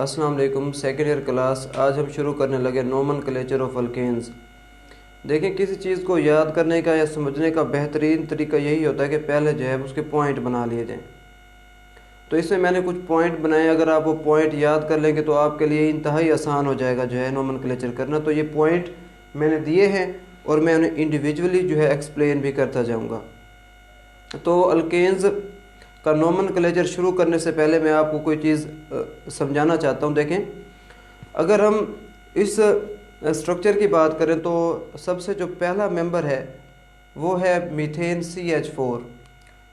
अस्सलाम वालेकुम। Second year class आज हम शुरू करने लगे नोमेनक्लेचर ऑफ अल्केन्स। देखें, किसी चीज़ को याद करने का या समझने का बेहतरीन तरीका यही होता है कि पहले जो है उसके पॉइंट बना लिए जाएं। तो इसमें मैंने कुछ पॉइंट बनाए, अगर आप वो पॉइंट याद कर लेंगे तो आपके लिए इंतहाई आसान हो जाएगा जो है नोमेनक्लेचर करना। तो ये पॉइंट मैंने दिए हैं और मैं उन्हें इंडिविजुअली जो है एक्सप्लेन भी करता जाऊँगा। तो अल्केन्स का नोमेनक्लेचर शुरू करने से पहले मैं आपको कोई चीज़ समझाना चाहता हूँ। देखें, अगर हम इस स्ट्रक्चर की बात करें तो सबसे जो पहला मेंबर है वो है मीथेन CH4।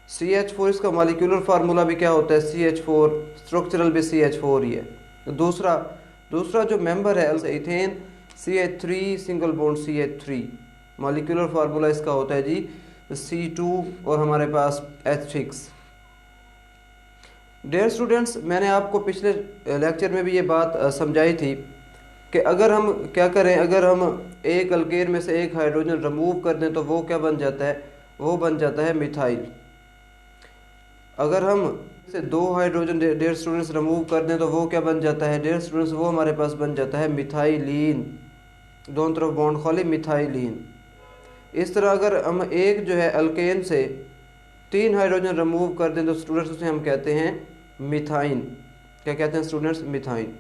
CH4 इसका मॉलिक्यूलर फार्मूला भी क्या होता है, CH4, स्ट्रक्चरल भी CH4 ही है। दूसरा जो मेंबर है ethane CH3 single bond CH3, molecular formula इसका होता है जी C2 और हमारे पास H6। डियर स्टूडेंट्स, मैंने आपको पिछले लेक्चर में भी ये बात समझाई थी कि अगर हम क्या करें, अगर हम एक अल्केन में से एक हाइड्रोजन रिमूव कर दें तो वो क्या बन जाता है, वो बन जाता है मिथाइल। अगर हम से दो हाइड्रोजन डियर स्टूडेंट्स रिमूव कर दें तो वो क्या बन जाता है डियर स्टूडेंट्स, वो हमारे पास बन जाता है मिथाइलिन। दोनों तरफ बॉन्ड खोले, मिथाइलिन। इस तरह अगर हम एक जो है अल्केन से 3 हाइड्रोजन रिमूव कर दें तो स्टूडेंट्स उसे हम कहते हैं मिथाइन। क्या कहते हैं स्टूडेंट्स, मिथाइन।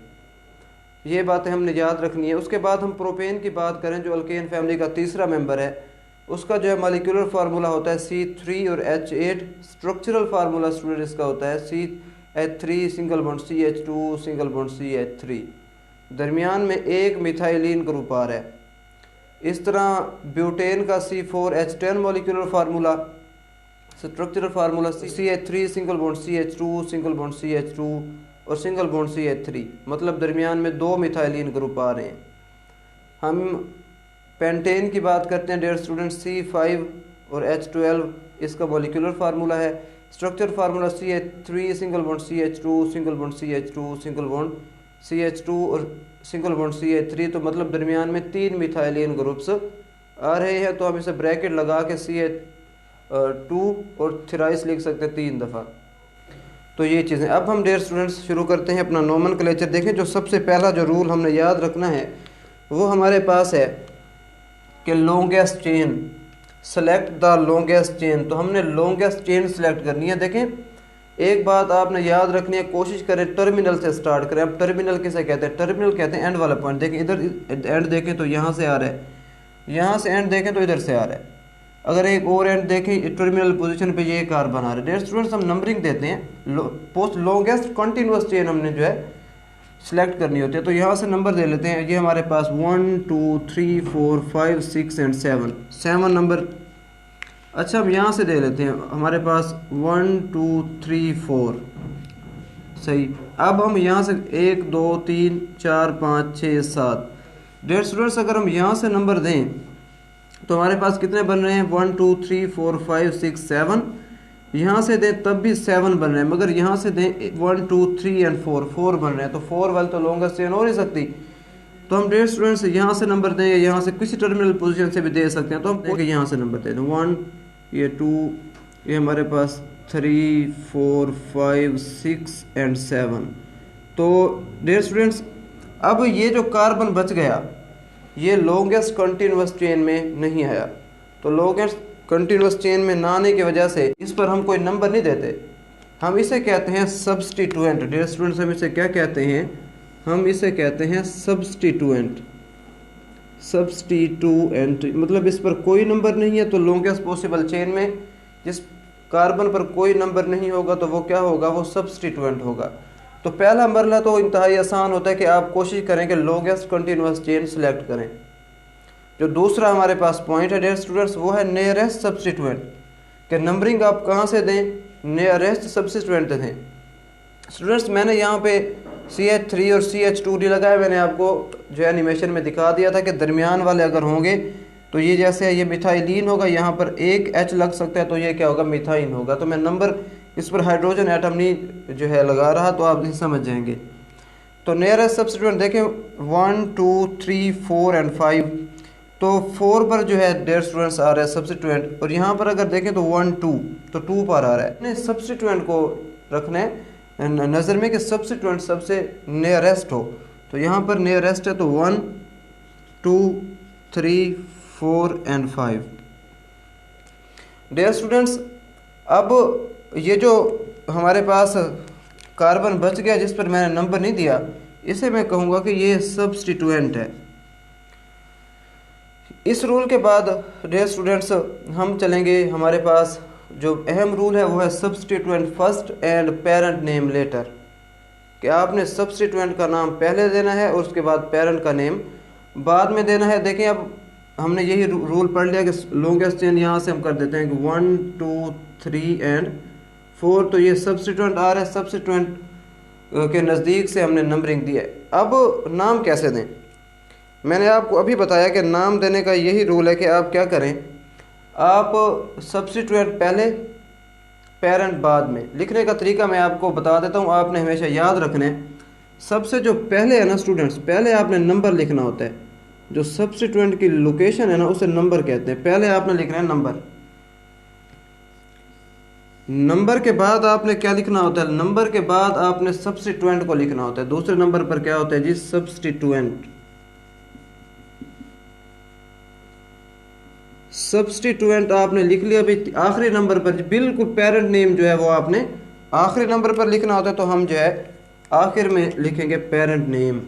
ये बातें हमने याद रखनी है। उसके बाद हम प्रोपेन की बात करें जो अल्केन फैमिली का तीसरा मेंबर है, उसका जो है मॉलिक्यूलर फार्मूला होता है C3 और H8। स्ट्रक्चरल फार्मूला स्टूडेंट इसका होता है CH3 single bond CH2 single bond CH3। दरमियान में एक मिथाइलिन ग्रुप आ रहा है। इस तरह ब्यूटेन का C4H10 molecular formula, structural formula CH3 single bond CH2 single bond CH2 और सिंगल बॉन्ड CH3, मतलब दरमियान में 2 मिथाइलिन ग्रुप आ रहे हैं। हम पेंटेन की बात करते हैं डियर स्टूडेंट, C5 और H12 इसका मॉलिक्यूलर फार्मूला है। Structure formula CH3 single bond CH2 single bond CH2 single bond CH2 और सिंगल बॉन्ड CH3, तो मतलब दरमियान में 3 मिथाइलिन ग्रुप्स आ रहे हैं। तो हम इसे ब्रैकेट लगा के CH2 और थ्राइस लिख सकते हैं 3 दफ़ा। तो ये चीज़ें। अब हम डियर स्टूडेंट्स शुरू करते हैं अपना नोमेनक्लेचर। देखें, जो सबसे पहला जो रूल हमने याद रखना है वो हमारे पास है कि longest chain, select the longest chain. तो हमने लॉन्गेस्ट चेन सेलेक्ट करनी है। देखें, एक बात आपने याद रखनी है, कोशिश करें टर्मिनल से स्टार्ट करें। अब टर्मिनल किसे कहते हैं, टर्मिनल कहते हैं एंड वाला पॉइंट। देखें, इधर एंड देखें तो यहाँ से आ रहा है, यहाँ से एंड देखें तो इधर से आ रहा है। अगर एक और एंड देखें टर्मिनल पोजीशन पे ये कार्बन आ रहा है। डियर स्टूडेंट्स, हम नंबरिंग देते हैं, पोस्ट लॉन्गेस्ट कंटिन्यूअस चेन हमने जो है सिलेक्ट करनी होती है। तो यहाँ से नंबर दे लेते हैं। ये हमारे पास 1 2 3 4 5 6 एंड 7 नंबर। अच्छा, हम यहाँ से दे लेते हैं, हमारे पास 1 2 3 4 सही। अब हम यहाँ से 1 2 3 4 5 6 7। डियर स्टूडेंट्स, अगर हम यहाँ से नंबर दें तो हमारे पास कितने बन रहे हैं, 1 2 3 4 5 6 7। यहाँ से दें तब भी 7 बन रहे हैं, मगर यहाँ से दें 1 2 3 एंड 4 बन रहे हैं। तो 4 वाले तो लॉन्गेस्ट चेन हो नहीं सकती। तो हम डियर स्टूडेंट्स यहाँ से नंबर दें या यहाँ से किसी टर्मिनल पोजीशन से भी दे सकते हैं। तो हम यहाँ से नंबर दे दें 1, ये 2, ये हमारे पास 3 4 5 6 एंड 7। तो डियर स्टूडेंट्स, अब ये जो कार्बन बच गया ये लॉन्गेस्ट कंटिन्यूअस चेन में नहीं आया। तो लॉन्गेस्ट कंटिन्यूअस चेन में ना आने की वजह से इस पर हम कोई नंबर नहीं देते। हम इसे कहते हैं सब्स्टिट्यूएंट। डियर स्टूडेंट्स, हम इसे क्या कहते हैं, हम इसे कहते हैं सब्स्टिट्यूएंट। सब्स्टिट्यूएंट मतलब इस पर कोई नंबर नहीं है। तो लॉन्गेस्ट पॉसिबल चेन में जिस कार्बन पर कोई नंबर नहीं होगा तो वो क्या होगा, वो सब्स्टिट्यूएंट होगा। तो पहला मरला तो इंतहाई आसान होता है कि आप कोशिश करें कि लॉन्गेस्ट कंटिन्यूअस चेन सेलेक्ट करें। जो दूसरा हमारे पास पॉइंट है डियर स्टूडेंट्स, वो है नियरेस्ट सब्स्टिट्यूएंट। कि नंबरिंग आप कहाँ से दें, नियरेस्ट सब्स्टिट्यूएंट दें। स्टूडेंट्स, मैंने यहाँ पे CH3 और CH2 डी लगाया। मैंने आपको जो एनिमेशन में दिखा दिया था कि दरमियान वाले अगर होंगे तो ये जैसे ये मिथाइलिन होगा, यहाँ पर एक H लग सकता है तो ये क्या होगा, मिथाइन होगा। तो मैं नंबर इस पर हाइड्रोजन एटम नहीं जो है लगा रहा, तो आप समझ जाएंगे। तो नियरेस्ट सब्स्टिट्यूएंट देखें 1 2 3 4 एंड 5। तो 4 पर जो है डियर स्टूडेंट्स आ रहा है सब्स्टिट्यूएंट, और यहाँ पर अगर देखें तो 1 2, तो 2 पर आ रहा है। अपने सब्स्टिट्यूएंट को रखना है नज़र में कि सब्स्टिट्यूएंट सबसे नियरेस्ट हो। तो यहाँ पर नियरेस्ट है तो 1 2 3 4 एंड 5। डियर स्टूडेंट्स, अब ये जो हमारे पास कार्बन बच गया जिस पर मैंने नंबर नहीं दिया, इसे मैं कहूँगा कि ये सब्स्टिट्यूएंट है। इस रूल के बाद डियर स्टूडेंट्स हम चलेंगे, हमारे पास जो अहम रूल है वो है substituent first and parent name letter, कि आपने सब्स्टिट्यूएंट का नाम पहले देना है और उसके बाद पेरेंट का नेम बाद में देना है। देखें, अब हमने यही रूल पढ़ लिया कि लॉन्गेस्ट चेन यहाँ से हम कर देते हैं कि 1 2 3 एंड 4, तो ये सब्स्टिट्यूएंट आ रहा है, सब्स्टिट्यूएंट के नज़दीक से हमने नंबरिंग दी है। अब नाम कैसे दें, मैंने आपको अभी बताया कि नाम देने का यही रूल है कि आप क्या करें, आप सब्स्टिट्यूएंट पहले पेरेंट बाद में। लिखने का तरीका मैं आपको बता देता हूँ, आपने हमेशा याद रखना है। सबसे जो पहले है ना स्टूडेंट्स, पहले आपने नंबर लिखना होता है। जो सब्स्टिट्यूएंट की लोकेशन है ना उसे नंबर कहते हैं। पहले आपने लिखना है नंबर, नंबर के बाद आपने क्या लिखना होता है, नंबर के बाद आपने सब्स्टिट्यूएंट को लिखना होता है। दूसरे नंबर पर क्या होता है जी, सब्स्टिट्यूएंट। सब्स्टिट्यूएंट आपने लिख लिया। अभी आखिरी नंबर पर बिल्कुल पेरेंट नेम जो है वो आपने आखिरी नंबर पर लिखना होता है, तो हम जो है आखिर में लिखेंगे पेरेंट नेम।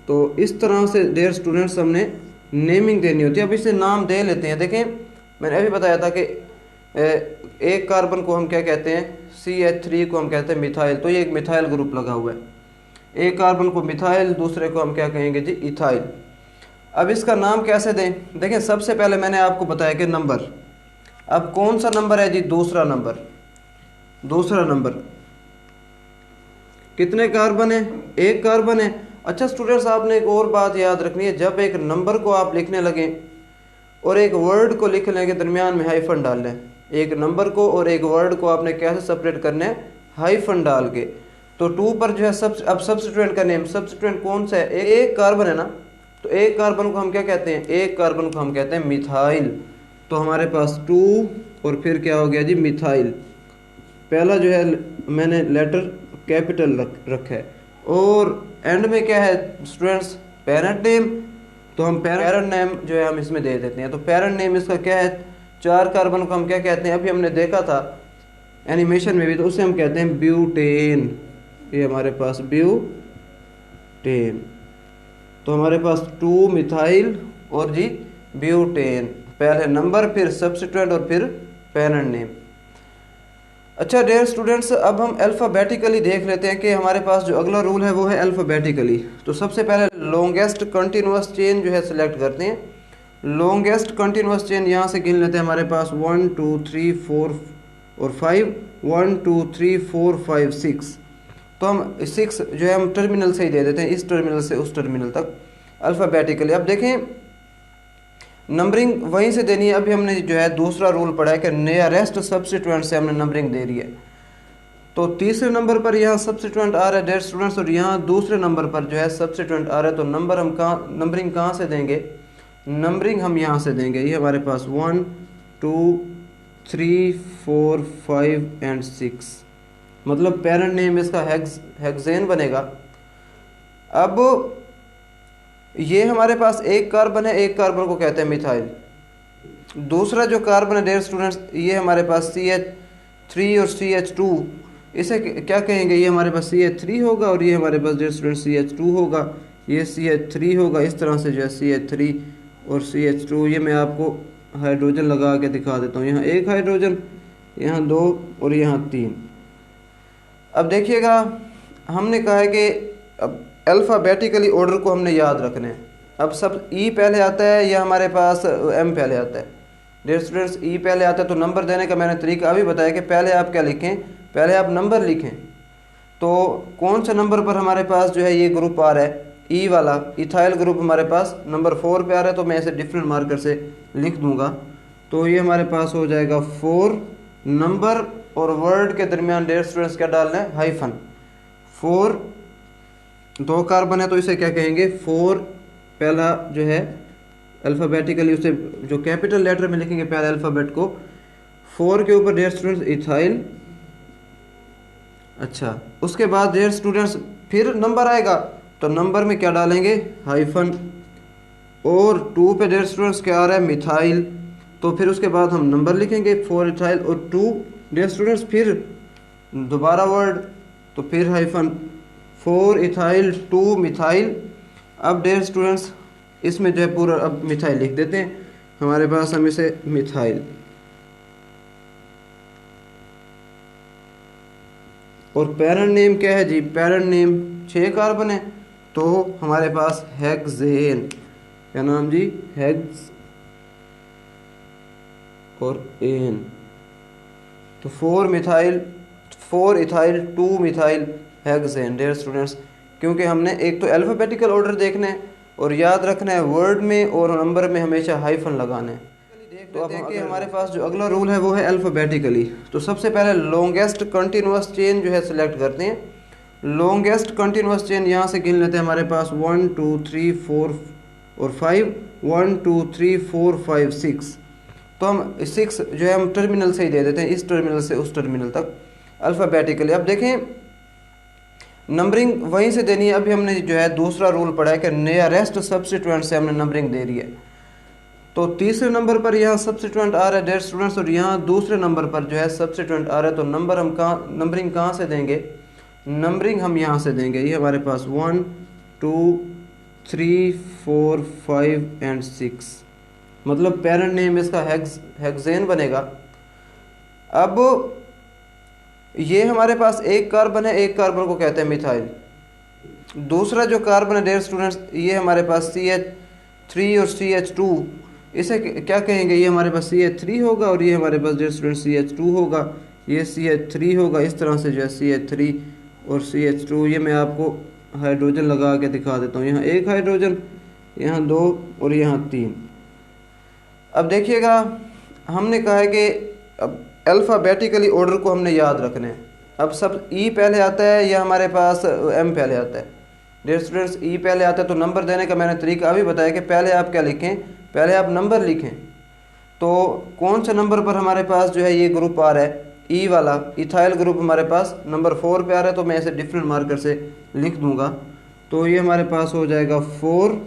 तो इस तरह से डियर स्टूडेंट्स हमने नेमिंग देनी होती है। अब इसे नाम दे लेते हैं। देखें, मैंने अभी बताया था कि एक कार्बन को हम क्या कहते हैं, CH3 को हम कहते हैं मिथाइल, तो ये एक मिथाइल ग्रुप लगा हुआ है। एक कार्बन को मिथाइल, दूसरे को हम क्या कहेंगे जी, इथाइल। अब इसका नाम कैसे दें, देखें सबसे पहले मैंने आपको बताया कि नंबर। अब कौन सा नंबर है जी, दूसरा नंबर। दूसरा नंबर कितने कार्बन है, एक कार्बन है। अच्छा स्टूडेंट्स, आपने एक और बात याद रखनी है, जब एक नंबर को आप लिखने लगें और एक वर्ड को लिखने के दरमियान में हाइफन डाल लें। एक नंबर को और एक वर्ड को आपने कैसे सेपरेट करना है, हाइफन डाल के। तो 2 पर जो है अब सब्स्टिट्यूएंट का नेम, सब्स्टिट्यूएंट कौन सा है, एक कार्बन है ना, तो एक कार्बन को हम क्या कहते हैं, एक कार्बन को हम कहते हैं मिथाइल। तो हमारे पास 2 और फिर क्या हो गया जी, मिथाइल। पहला जो है मैंने लेटर कैपिटल रखा है, और एंड में क्या है स्टूडेंट्स, पेरेंट नेम। तो हम पेरेंट नेम जो है हम इसमें दे देते हैं। तो पेरेंट नेम इसका क्या है, 4 कार्बन को हम क्या कहते हैं, अभी हमने देखा था एनिमेशन में भी, तो उसे हम कहते हैं ब्यूटेन। ये हमारे पास ब्यूटेन। तो हमारे पास 2 मिथाइल और जी ब्यूटेन, पहले नंबर, फिर सब्स्टिट्यूएंट और फिर पेरेंट नेम। अच्छा डियर स्टूडेंट्स, अब हम अल्फ़ाबेटिकली देख लेते हैं कि हमारे पास जो अगला रूल है वो है अल्फ़ाबेटिकली। तो सबसे पहले लॉन्गेस्ट कंटिन्यूअस चेन जो है सिलेक्ट करते हैं। लॉन्गेस्ट कंटिन्यूअस चेन यहाँ से गिन लेते हैं। हमारे पास 1 2 3 4 और 5, 1 2 3 4 5 6। तो हम 6 जो है हम टर्मिनल से ही दे देते हैं, इस टर्मिनल से उस टर्मिनल तक अल्फ़ाबेटिकली। अब देखें, नंबरिंग वहीं से देनी है। अभी हमने जो है दूसरा रूल पढ़ा है कि नियरेस्ट सब्स्टिट्यूएंट से हमने नंबरिंग दे रही है। तो तीसरे नंबर पर यहाँ सब्स्टिट्यूएंट आ रहा है डियर स्टूडेंट्स, और यहाँ दूसरे नंबर पर जो है सब्स्टिट्यूएंट आ रहा है। तो नंबर हम नंबरिंग कहाँ से देंगे, नंबरिंग हम यहाँ से देंगे। ये हमारे पास 1 2 3 4 5 एंड 6, मतलब पेरेंट नेम इसका हेक्सेन बनेगा। अब ये हमारे पास एक कार्बन है, एक कार्बन को कहते हैं मिथाइल। दूसरा जो कार्बन है डियर स्टूडेंट्स, ये हमारे पास CH3 और CH2, इसे क्या कहेंगे, ये हमारे पास CH3 होगा और ये हमारे पास डियर स्टूडेंट्स CH2 होगा। ये CH3 होगा, इस तरह से जो है CH3 और CH2। ये मैं आपको हाइड्रोजन लगा के दिखा देता हूँ। यहाँ एक हाइड्रोजन, यहाँ 2 और यहाँ 3। अब देखिएगा, हमने कहा है कि अब अल्फ़ाबेटिकली ऑर्डर को हमने याद रखना है। अब सब ई पहले आता है या हमारे पास एम पहले आता है, डियर स्टूडेंट्स ई पहले आता है। तो नंबर देने का मैंने तरीका अभी बताया कि पहले आप क्या लिखें, पहले आप नंबर लिखें। तो कौन सा नंबर पर हमारे पास जो है ये ग्रुप आ रहा है, ई वाला इथाइल ग्रुप हमारे पास नंबर 4 पे आ रहा है। तो मैं इसे डिफरेंट मार्कर से लिख दूंगा। तो ये हमारे पास हो जाएगा 4, नंबर और वर्ड के दरमियान डियर स्टूडेंट्स क्या डालना है, हाइफन। 4, 2 कार्बन है तो इसे क्या कहेंगे 4, पहला जो है अल्फ़ाबेटिकली उसे जो कैपिटल लेटर में लिखेंगे पहले अल्फ़ाबेट को। 4 के ऊपर डियर स्टूडेंट्स इथाइल, अच्छा, उसके बाद डियर स्टूडेंट्स फिर नंबर आएगा, तो नंबर में क्या डालेंगे, हाइफन, और 2 पे डियर स्टूडेंट्स क्या आ रहा है, मिथाइल, तो फिर उसके बाद हम नंबर लिखेंगे 4 इथाइल और 2 डियर स्टूडेंट्स, फिर दोबारा वर्ड, तो फिर हाइफन, 4 इथाइल 2 मिथाइल। अब डियर स्टूडेंट्स इसमें जो है पूरा अब मिथाइल लिख देते हैं हमारे पास, हम इसे मिथाइल, और पैरेंट नेम क्या है जी, पैरेंट नेम 6 कार्बन है, तो हमारे पास हेक्सेन, क्या नाम जी, हेक्स और एन, तो 4 ethyl 2 methyl hexane dear students. क्योंकि हमने एक तो अल्फ़ाबेटिकल ऑर्डर देखना है और याद रखना है वर्ड में और नंबर में हमेशा हाइफन लगाना है। तो अब कि हमारे पास जो अगला रूल है वो है अल्फ़ाबेटिकली। तो सबसे पहले लॉन्गेस्ट कंटिन्यूअस चेन जो है सिलेक्ट करते हैं। लॉन्गेस्ट कंटिन्यूअस चेन यहाँ से गिन लेते हैं, हमारे पास 1 2 3 4 और 5, 1 2 3 4 5 6, तो हम 6 जो है हम टर्मिनल से ही दे देते हैं, इस टर्मिनल से उस टर्मिनल तक अल्फ़ाबेटिकली। अब देखें नंबरिंग वहीं से देनी है। अभी हमने जो है दूसरा रूल पढ़ा है कि नियरेस्ट सब्स्टिट्यूएंट से हमने नंबरिंग दे रही है। तो तीसरे नंबर पर यहाँ सब्स्टिट्यूएंट आ रहा है डियर स्टूडेंट्स, और यहाँ दूसरे नंबर पर जो है सब्स्टिट्यूएंट आ रहा है, तो नंबर हम कहाँ, नंबरिंग कहाँ से देंगे, नंबरिंग हम यहाँ से देंगे। ये हमारे पास 1 2 3 4 5 एंड 6, मतलब पेरेंट नेम इसका हेक्सेन बनेगा। अब ये हमारे पास एक कार्बन है, एक कार्बन को कहते हैं मिथाइल। दूसरा जो कार्बन है डियर स्टूडेंट्स, ये हमारे पास CH3 और CH2, इसे क्या कहेंगे, ये हमारे पास CH3 होगा और ये हमारे पास डियर स्टूडेंट्स CH2 होगा, ये CH3 होगा। इस तरह से जो है CH3 और CH2, ये मैं आपको हाइड्रोजन लगा के दिखा देता हूँ। यहाँ एक हाइड्रोजन, यहाँ 2 और यहाँ 3। अब देखिएगा हमने कहा है कि अब अल्फ़ाबेटिकली ऑर्डर को हमने याद रखना है। अब सब ई पहले आता है या हमारे पास एम पहले आता है, डियर स्टूडेंट्स ई पहले आता है। तो नंबर देने का मैंने तरीका अभी बताया कि पहले आप क्या लिखें, पहले आप नंबर लिखें। तो कौन से नंबर पर हमारे पास जो है ये ग्रुप आ रहा है, ई वाला इथाइल ग्रुप हमारे पास नंबर 4 पे आ रहा है, तो मैं इसे डिफरेंट मार्कर से लिख दूंगा। तो ये हमारे पास हो जाएगा 4,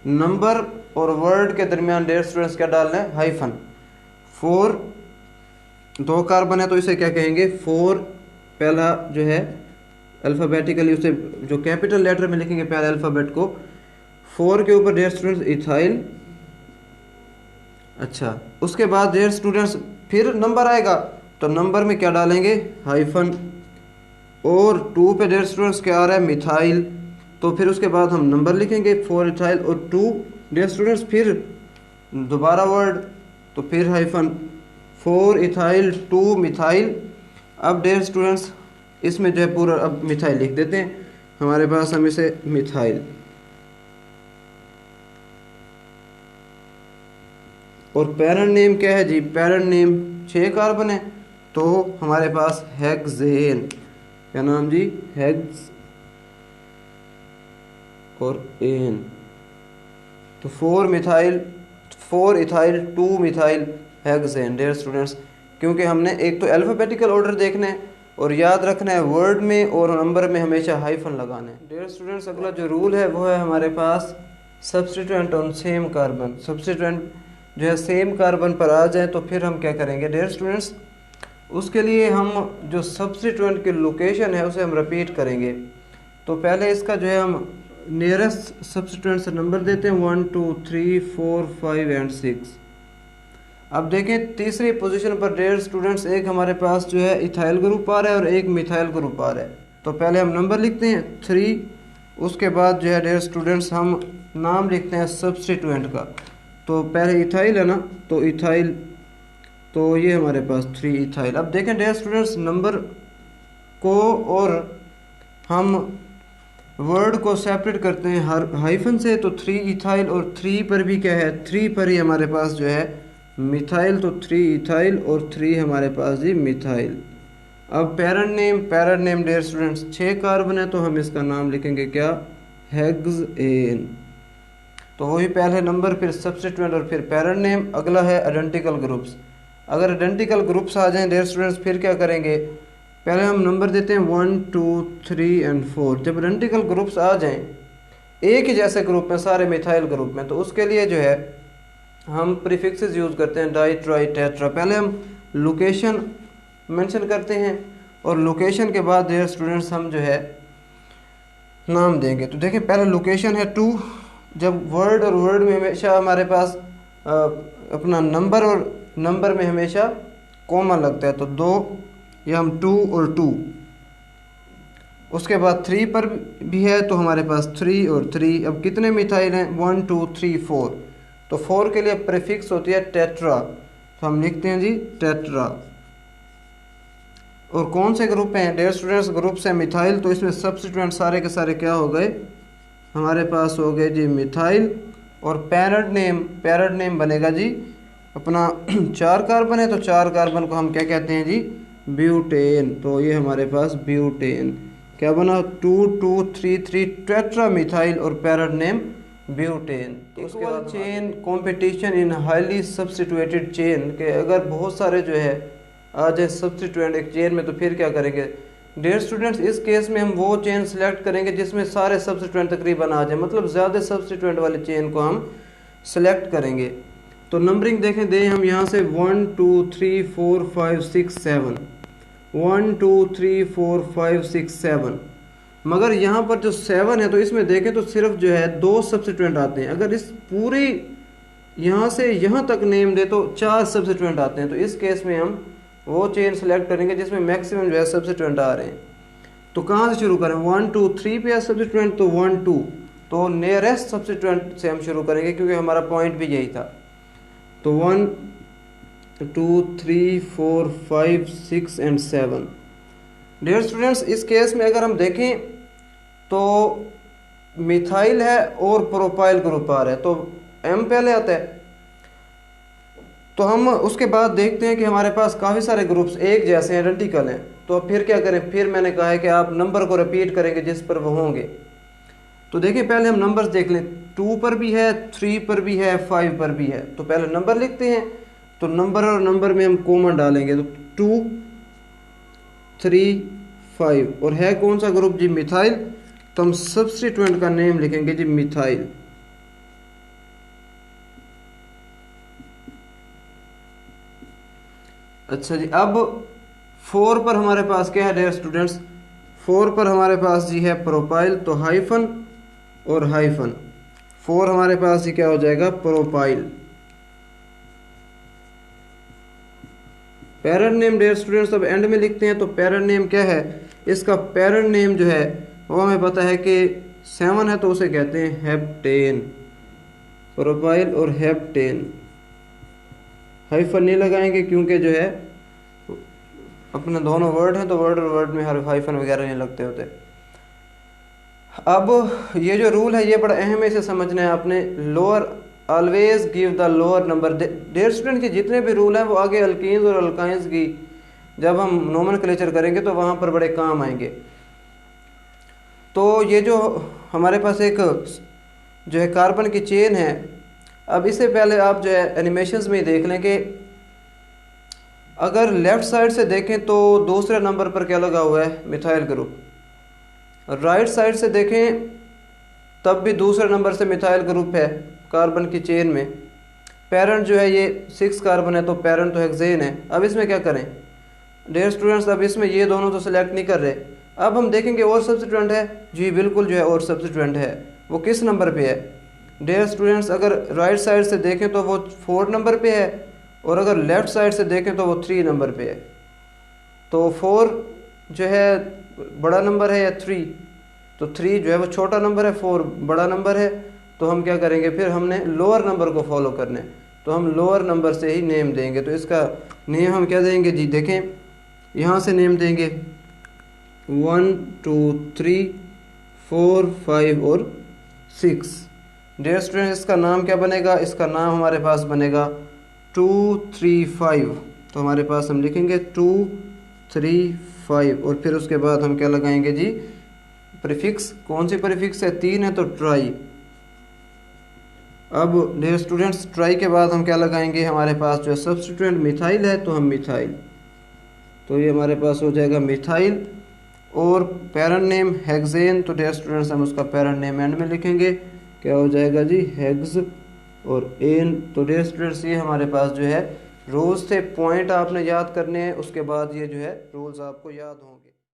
नंबर और वर्ड के दरमियान डियर स्टूडेंट्स क्या डालना है, हाइफन। 4 2 कार्बन है तो इसे क्या कहेंगे, 4 पहला जो है अल्फ़ाबेटिकली उसे जो कैपिटल लेटर में लिखेंगे पहले अल्फ़ाबेट को, 4 के ऊपर डियर स्टूडेंट्स इथाइल। अच्छा, उसके बाद डियर स्टूडेंट्स फिर नंबर आएगा, तो नंबर में क्या डालेंगे, हाइफन, और 2 पे डियर स्टूडेंट्स क्या आ रहा है, मिथाइल, तो फिर उसके बाद हम नंबर लिखेंगे 4 इथाइल और 2 डियर स्टूडेंट्स, फिर दोबारा वर्ड, तो फिर हाइफन, 4 इथाइल 2 मिथाइल। अब डियर स्टूडेंट्स इसमें जो है पूरा अब मिथाइल लिख देते हैं हमारे पास, हम इसे मिथाइल, और पेरेंट नेम क्या है जी, पेरेंट नेम 6 कार्बन है, तो हमारे पास हेक्सेन, क्या नाम जी, हेक्स और एन, तो 4 ethyl 2 methyl hexane dear students. क्योंकि हमने एक तो अल्फ़ाबेटिकल ऑर्डर देखना है और याद रखना है वर्ड में और नंबर में हमेशा हाइफन लगाना है डियर स्टूडेंट्स। अगला जो रूल है वो है हमारे पास substituent on same carbon. Substituent जो है सेम कार्बन पर आ जाए तो फिर हम क्या करेंगे डियर स्टूडेंट्स, उसके लिए हम जो सब्स्टिट्यूएंट की लोकेशन है उसे हम रिपीट करेंगे। तो पहले इसका जो है हम नियरेस्ट सब्स्टिट्यूएंट से नंबर देते हैं 1 2 3 4 5 एंड 6। अब देखें तीसरी पोजीशन पर डियर स्टूडेंट्स एक हमारे पास जो है इथाइल ग्रुप आ रहा है और एक मिथाइल ग्रुप आ रहा है। तो पहले हम नंबर लिखते हैं 3, उसके बाद जो है डियर स्टूडेंट्स हम नाम लिखते हैं सब्स्टिट्यूएंट का। तो पहले इथाइल है ना, तो इथाइल, तो ये हमारे पास 3 इथाइल। अब देखें डियर स्टूडेंट्स नंबर को और हम वर्ड को सेपरेट करते हैं हर हाइफन से, तो 3 इथाइल और 3 पर भी क्या है, 3 पर ही हमारे पास जो है मिथाइल, तो 3 इथाइल और 3 हमारे पास जी मिथाइल। अब parent name dear students 6 carbon है, तो हम इसका नाम लिखेंगे क्या, हेक्सेन। तो वही पहले नंबर फिर सब्स्टिट्यूएंट और फिर पेरेंट नेम। अगला है आइडेंटिकल ग्रुप्स। अगर आइडेंटिकल ग्रुप्स आ जाएं डियर स्टूडेंट्स फिर क्या करेंगे, पहले हम नंबर देते हैं 1 2 3 एंड 4। जब आइडेंटिकल ग्रुप्स आ जाएं एक ही जैसे ग्रुप में, सारे मिथाइल ग्रुप में, तो उसके लिए जो है हम प्रीफिक्सेस यूज़ करते हैं, डाई ट्राई टेट्रा। पहले हम लोकेशन मेंशन करते हैं और लोकेशन के बाद डियर स्टूडेंट्स हम जो है नाम देंगे। तो देखिए पहले लोकेशन है 2। जब वर्ड और वर्ड में हमेशा हमारे पास अपना नंबर और नंबर में हमेशा कॉमा लगता है, तो 2 या हम 2 और 2। उसके बाद 3 पर भी है तो हमारे पास 3 और 3। अब कितने मिथाइल हैं? 1 2 3 4। तो 4 के लिए प्रीफिक्स होती है टेट्रा, तो हम लिखते हैं जी टेट्रा। और कौन से ग्रुप हैं डियर स्टूडेंट्स? ग्रुप से मिथाइल, तो इसमें सब्स्टिट्यूएंट सारे के सारे क्या हो गए? हमारे पास हो गए जी मिथाइल। और पैरेंट नेम बनेगा जी अपना 4 कार्बन है तो 4 कार्बन को हम क्या कहते हैं जी? ब्यूटेन। तो ये हमारे पास ब्यूटेन क्या बना? 2 2 3 3 टेट्रा मिथाइल और पैरेंट नेम ब्यूटेन। तो उसके बाद chain competition in highly substituted chain के अगर बहुत सारे जो है आ जाए सब्स्टिट्यूएंट एक चेन में, तो फिर क्या करेंगे डियर स्टूडेंट्स? इस केस में हम वो चेन सेलेक्ट करेंगे जिसमें सारे सब्स्टिट्यूएंट तकरीबन आ जाए, मतलब ज़्यादा सब्स्टिट्यूएंट वाले चेन को हम सेलेक्ट करेंगे। तो नंबरिंग देखें दें हम यहाँ से 1 2 3 4 5 6 7, 1 2 3 4 5 6 7। मगर यहाँ पर जो 7 है तो इसमें देखें तो सिर्फ जो है 2 सब्स्टिट्यूएंट आते हैं। अगर इस पूरी यहाँ से यहाँ तक नेम दे तो 4 सब्स्टिट्यूएंट आते हैं। तो इस केस में हम वो चेन सेलेक्ट करेंगे जिसमें मैक्सिमम जो है सब्स्टिट्यूएंट आ रहे हैं। तो कहाँ से शुरू करें? 1 2 3 पे है सब्स्टिट्यूएंट, तो 1 2, तो नियरेस्ट सब्स्टिट्यूएंट से हम शुरू करेंगे क्योंकि हमारा पॉइंट भी यही था। तो 1 2 3 4 5 6 एंड 7। डियर स्टूडेंट्स इस केस में अगर हम देखें तो मिथाइल है और प्रोपाइल ग्रुप आ रहा है, तो एम पहले आता है। तो हम उसके बाद देखते हैं कि हमारे पास काफ़ी सारे ग्रुप्स एक जैसे आइडेंटिकल हैं, तो फिर क्या करें? फिर मैंने कहा है कि आप नंबर को रिपीट करेंगे जिस पर वो होंगे। तो देखिए पहले हम नंबर्स देख लें, 2 पर भी है, 3 पर भी है, 5 पर भी है। तो पहले नंबर लिखते हैं, तो नंबर और नंबर में हम कॉमन डालेंगे, तो 2 3 5। और है कौन सा ग्रुप जी? मिथाइल। तो हम सब्स्टिट्यूएंट का नेम लिखेंगे जी मिथाइल। अच्छा जी, अब 4 पर हमारे पास क्या है डियर स्टूडेंट्स? 4 पर हमारे पास जी है प्रोपाइल, तो हाइफन और हाइफन। 4 हमारे पास जी क्या हो जाएगा? Propyl. Parent name dear students अब एंड में लिखते हैं, तो पेरेंट नेम क्या है? इसका पेरेंट नेम जो है वो हमें पता है कि 7 है तो उसे कहते हैं हेप्टेन। प्रोपाइल और हेप्टेन। हाइफन नहीं लगाएंगे क्योंकि जो है अपने दोनों वर्ड हैं, तो वर्ड और वर्ड में हाइफन वगैरह नहीं लगते होते। अब ये जो रूल है ये बड़ा अहम है, इसे समझना है आपने। Lower always give the lower number. Dear student के जितने भी रूल हैं वो आगे अल्कीन्स और अल्काइंस की जब हम नोमेनक्लेचर करेंगे तो वहाँ पर बड़े काम आएंगे। तो ये जो हमारे पास एक जो है कार्बन की चेन है, अब इससे पहले आप जो है एनिमेशंस में देख लें कि अगर लेफ़्ट साइड से देखें तो दूसरे नंबर पर क्या लगा हुआ है? Methyl group. राइट साइड से देखें तब भी दूसरे नंबर से मिथाइल ग्रुप है कार्बन की चेन में। पेरेंट जो है ये 6 कार्बन है तो पेरेंट तो हेक्सेन है। अब इसमें क्या करें डियर स्टूडेंट्स? अब इसमें ये दोनों तो सिलेक्ट नहीं कर रहे। अब हम देखेंगे और सब्स्टिट्यूएंट है जी, बिल्कुल जो है और सब्स्टिट्यूएंट है। वो किस नंबर पे है डियर स्टूडेंट्स? अगर राइट साइड से देखें तो वो 4 नंबर पे है, और अगर लेफ़्ट साइड से देखें तो वो 3 नंबर पे है। तो 4 जो है बड़ा नंबर है या 3? तो 3 जो है वो छोटा नंबर है, 4 बड़ा नंबर है। तो हम क्या करेंगे? फिर हमने लोअर नंबर को फॉलो करना है, तो हम लोअर नंबर से ही नेम देंगे। तो इसका नेम हम क्या देंगे जी? देखें यहाँ से नेम देंगे 1 2 3 4 5 और 6। डियर स्टूडेंट्स इसका नाम क्या बनेगा? इसका नाम हमारे पास बनेगा 2 3 5। तो हमारे पास हम लिखेंगे 2 3 5 और फिर उसके बाद हम क्या लगाएंगे जी? प्रीफिक्स। कौन सी प्रीफिक्स है? 3 है तो ट्राई। अब डियर स्टूडेंट्स ट्राई के बाद हम क्या लगाएंगे? हमारे पास जो है सब्स्टिट्यूएंट मिथाइल है तो हम मिथाइल। तो ये हमारे पास हो जाएगा मिथाइल। और पैरेंट नेम हेक्सेन, तो डियर स्टूडेंट्स हम उसका पैरेंट नेम एंड में लिखेंगे, क्या हो जाएगा जी, हेक्स और एन। तो डियर स्टूडेंट्स ये हमारे पास जो है रूल्स थे, पॉइंट आपने याद करने हैं, उसके बाद ये जो है रूल्स आपको याद होंगे।